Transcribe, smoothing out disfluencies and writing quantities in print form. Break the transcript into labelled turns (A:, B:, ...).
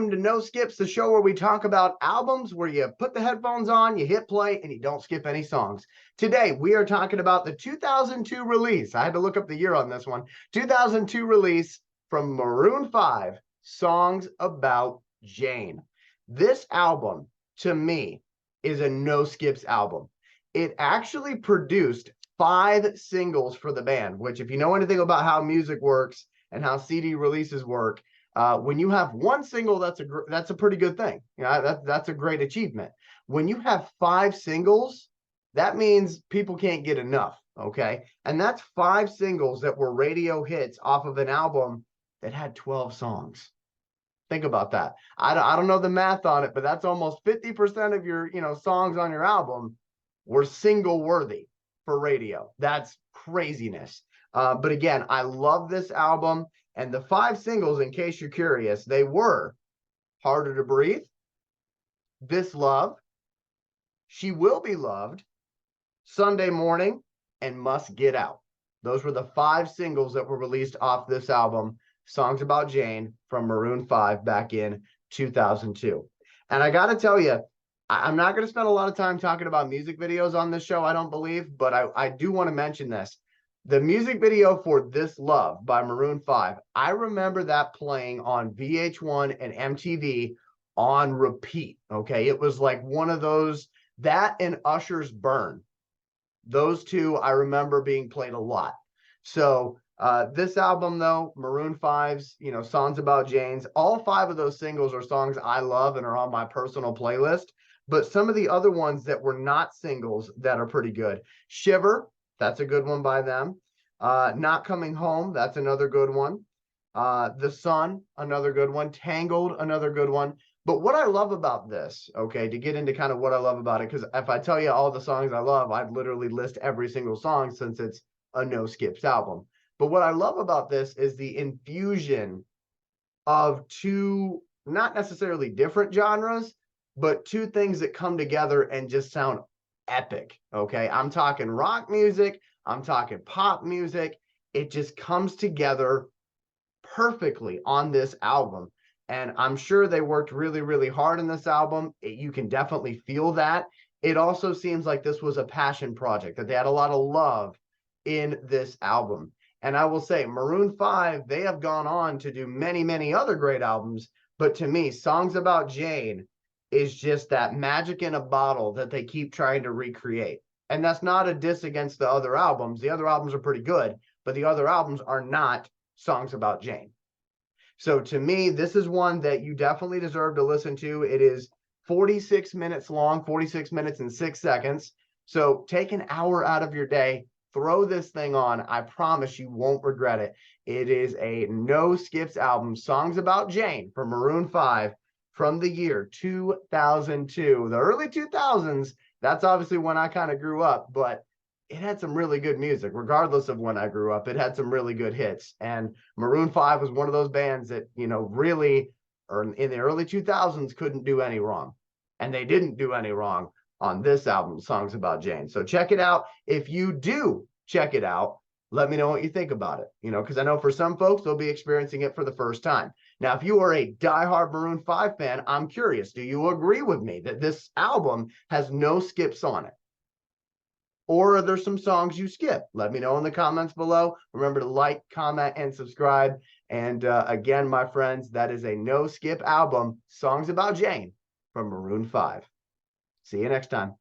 A: welcome to No Skips, the show where we talk about albums where you put the headphones on, you hit play, and you don't skip any songs. Today, we are talking about the 2002 release. I had to look up the year on this one. 2002 release from Maroon 5, Songs About Jane. This album, to me, is a no skips album. It actually produced 5 singles for the band, which if you know anything about how music works and how CD releases work, when you have one single, that's a pretty good thing. You know, that's a great achievement. When you have 5 singles, that means people can't get enough. Okay, and that's 5 singles that were radio hits off of an album that had 12 songs. Think about that. I don't know the math on it, but that's almost 50% of your songs on your album were single worthy for radio. That's craziness. But again, I love this album. And the 5 singles, in case you're curious, they were Harder to Breathe, This Love, She Will Be Loved, Sunday Morning, and Must Get Out. Those were the 5 singles that were released off this album, Songs About Jane, from Maroon 5 back in 2002. And I got to tell you, I'm not going to spend a lot of time talking about music videos on this show, I don't believe, but I do want to mention this. The music video for This Love by Maroon 5, I remember that playing on VH1 and MTV on repeat, okay? It was like one of those, that and Usher's Burn. Those two I remember being played a lot. So this album, though, Maroon 5's, Songs About Jane's, all 5 of those singles are songs I love and are on my personal playlist. But some of the other ones that were not singles that are pretty good. Shiver, that's a good one by them. Not Coming Home, that's another good one. The Sun, another good one. Tangled, another good one. But what I love about this, okay, to get into kind of what I love about it, because if I tell you all the songs I love, I'd literally list every single song since it's a no skips album. But what I love about this is the infusion of 2, not necessarily different genres, but 2 things that come together and just sound epic, okay? I'm talking rock music, I'm talking pop music. It just comes together perfectly on this album. And I'm sure they worked really, really hard on this album. You can definitely feel that. It also seems like this was a passion project, that they had a lot of love in this album. And I will say, Maroon 5, they have gone on to do many, many other great albums. But to me, Songs About Jane is just that magic in a bottle that they keep trying to recreate. And that's not a diss against the other albums. The other albums are pretty good, but the other albums are not Songs About Jane. So to me, this is one that you definitely deserve to listen to. It is 46 minutes long, 46 minutes and 6 seconds. So take an hour out of your day, throw this thing on. I promise you won't regret it. It is a no skips album, Songs About Jane from Maroon 5 from the year 2002. The early 2000s, that's obviously when I kind of grew up, but it had some really good music. Regardless of when I grew up, it had some really good hits. And Maroon 5 was one of those bands that, really, or in the early 2000s, couldn't do any wrong. And they didn't do any wrong on this album, Songs About Jane. So check it out. If you do check it out, let me know what you think about it, because I know for some folks, they'll be experiencing it for the first time. Now, if you are a diehard Maroon 5 fan, I'm curious, do you agree with me that this album has no skips on it? Or are there some songs you skip? Let me know in the comments below. Remember to like, comment, and subscribe. And again, my friends, that is a no skip album, Songs About Jane from Maroon 5. See you next time.